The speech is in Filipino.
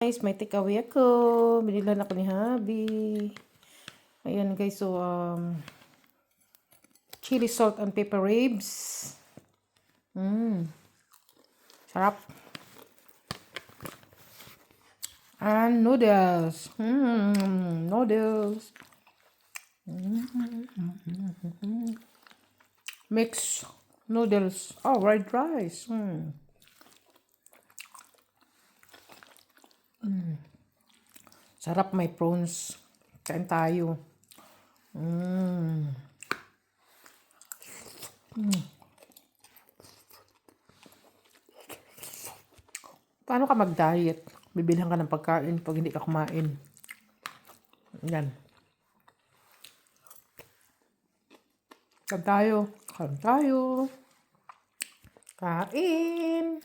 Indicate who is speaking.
Speaker 1: guys, may takeaway ako. Binilan ako ni Habi. Ayan guys, so chili salt and pepper ribs. Sarap. And noodles. Noodles. Mix noodles. Oh, red rice. Sarap, may prawns. Kain tayo. Paano ka mag-diet? Bibilhan ka ng pagkain pag hindi ka kumain. Yan. Kain tayo. Kain tayo. Kain.